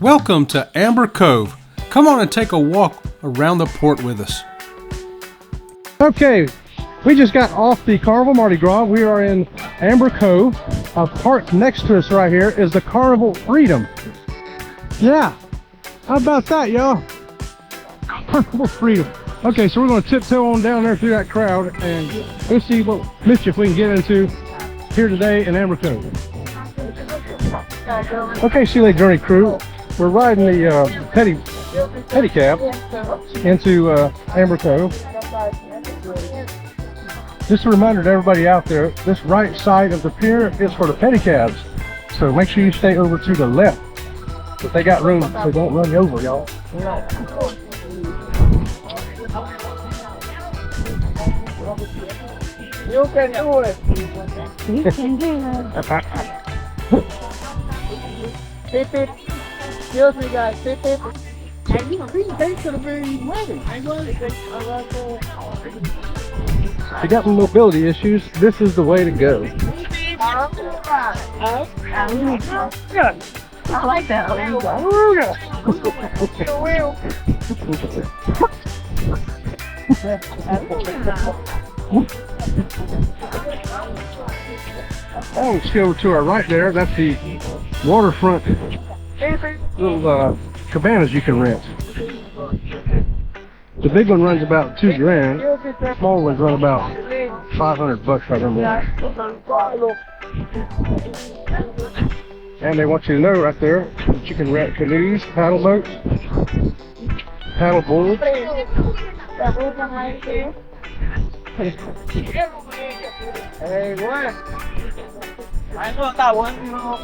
Welcome to Amber Cove. Come on and take a walk around the port with us. Okay, we just got off the Carnival Mardi Gras. We are in Amber Cove. Parked next to us right here is the Carnival Freedom. Yeah, how about that, y'all? Carnival Freedom. Okay, so we're going to tiptoe on down there through that crowd and let's see what mischief we can get into here today in Amber Cove. Okay, Sea Lake Journey crew, we're riding the pedicab into Amber Cove. Just a reminder to everybody out there, this right side of the pier is for the pedicabs. So make sure you stay over to the left. But they got room so don't run you over, y'all. You can do it. You can do it. Beep, beep. Excuse me, guys. Beep, beep. If you got some mobility issues, this is the way to go. I like that. Oh, let's go to our right there. That's the waterfront little cabanas you can rent. The big one runs about $2 grand. The small ones run about $500 I remember. And they want you to know right there that you can rent canoes, paddle boats, paddle boards. Hey, what? I know that one, you know.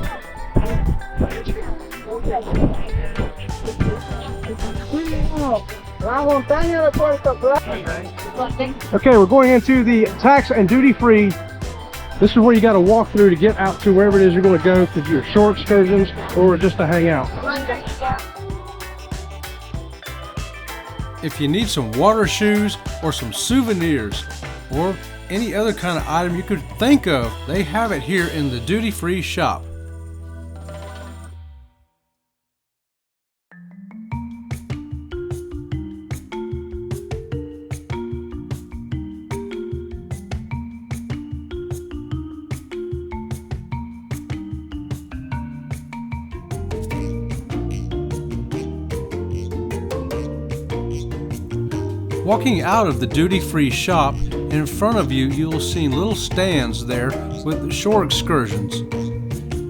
Okay, we're going into the tax and duty free. This is where you got to walk through to get out to wherever it is you're going to go to do your shore excursions or just to hang out. If you need some water shoes or some souvenirs or any other kind of item you could think of, they have it here in the duty-free shop. Walking out of the duty-free shop, in front of you, you'll see little stands there with shore excursions.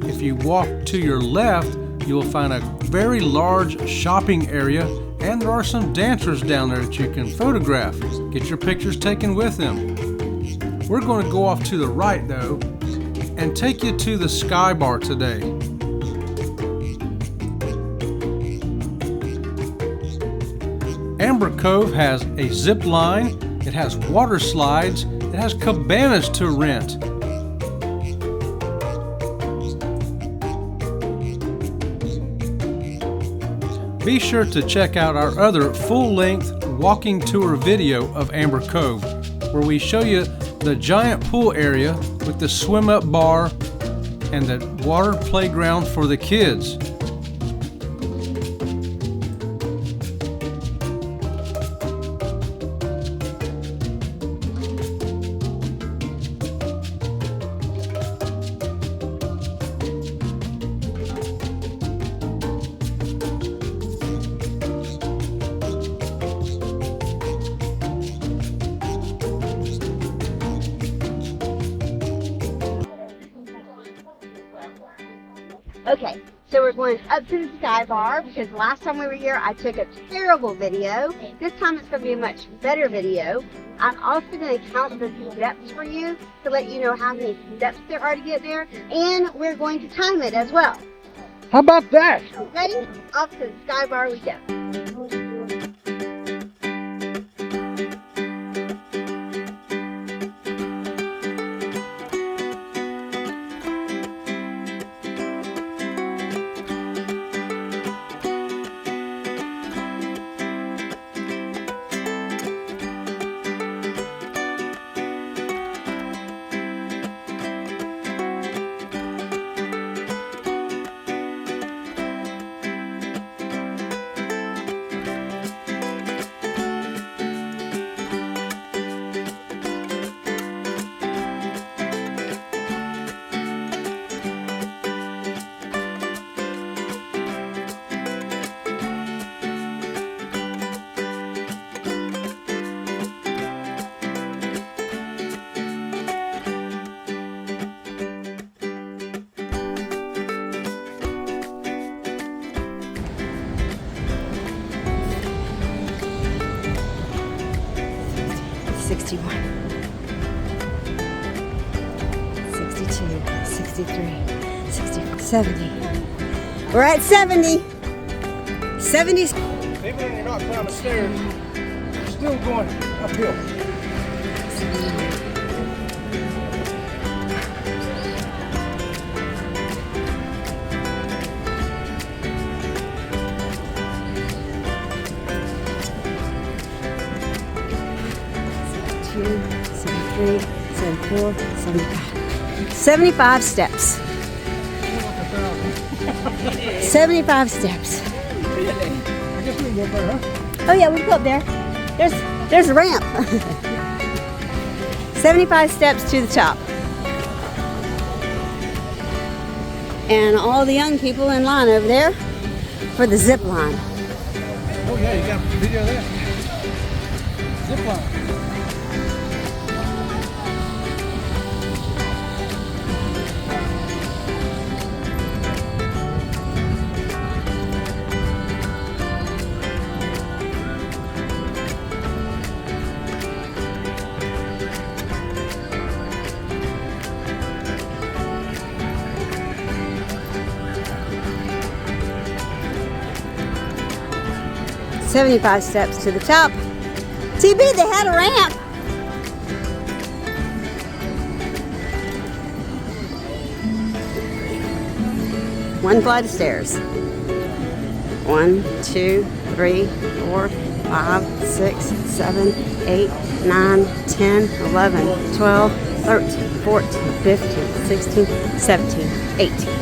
If you walk to your left, you'll find a very large shopping area, and there are some dancers down there that you can photograph. Get your pictures taken with them. We're going to go off to the right, though, and take you to the Sky Bar today. Amber Cove has a zip line, it has water slides, it has cabanas to rent. Be sure to check out our other full-length walking tour video of Amber Cove, where we show you the giant pool area with the swim-up bar and the water playground for the kids. Okay, so we're going up to the Sky Bar because last time we were here I took a terrible video. This time it's going to be a much better video. I'm also going to count the steps for you to let you know how many steps there are to get there, and we're going to time it as well. How about that? Ready? Off to the Sky Bar we go. 61, 62, 63, 64, 70. We're at 70. 70. Even when you're not climbing stairs, you're still going uphill. 73, 74, 75. 75 steps. 75 steps. I guess we can go up there, huh? Oh yeah, we can go up there. There's a ramp. 75 steps to the top. And all the young people in line over there for the zip line. Oh yeah, you got a video of that? Zipline. $75 steps to the top. TB, they had a ramp. One flight of stairs. 1, 2, 3, 4, 5, 6, 7, 8, 9, 10, 11, 12, 13, 14, 15, 16, 17, 18.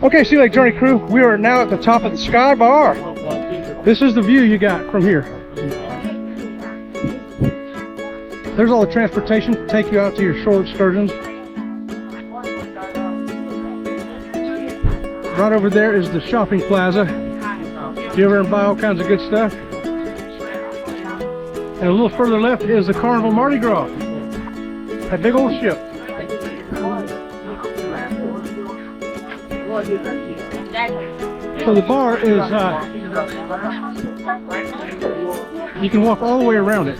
Okay, Sea Lake Journey crew, we are now at the top of the Sky Bar. This is the view you got from here. There's all the transportation to take you out to your shore excursions. Right over there is the shopping plaza. You over and buy all kinds of good stuff. And a little further left is the Carnival Mardi Gras. That big old ship. So the bar is, you can walk all the way around it.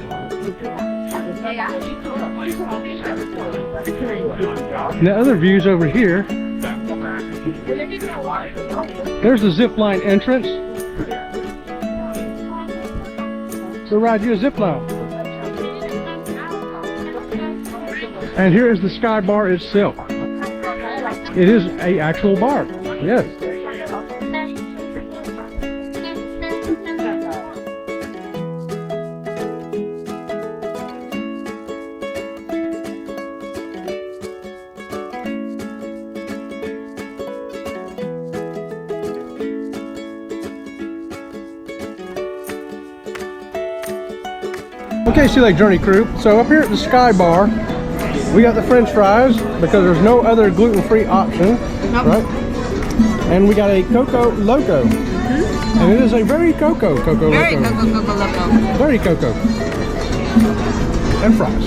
And the other views over here, there's the Zipline entrance. They'll ride you a zipline. And here is the Sky Bar itself. It is an actual bar, yes. Okay, Sea Lake Journey crew, so up here at the Sky Bar, we got the French fries because there's no other gluten-free option, right? And we got a Coco Loco, and it is a very Coco Loco. Very Coco Loco. Very Coco. And fries.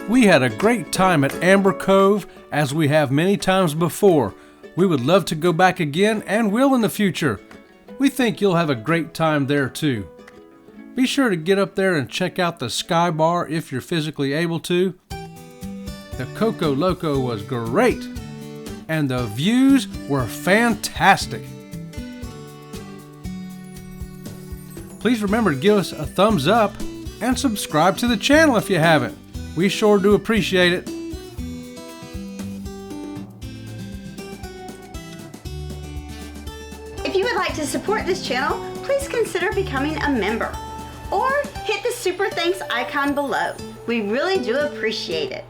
We had a great time at Amber Cove, as we have many times before. We would love to go back again and will in the future. We think you'll have a great time there too. Be sure to get up there and check out the Sky Bar if you're physically able to. The Coco Loco was great, and the views were fantastic. Please remember to give us a thumbs up and subscribe to the channel if you haven't. We sure do appreciate it. If you would like to support this channel, please consider becoming a member or hit the super thanks icon below. We really do appreciate it.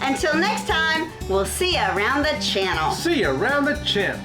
Until next time, we'll see you around the channel. See you around the channel.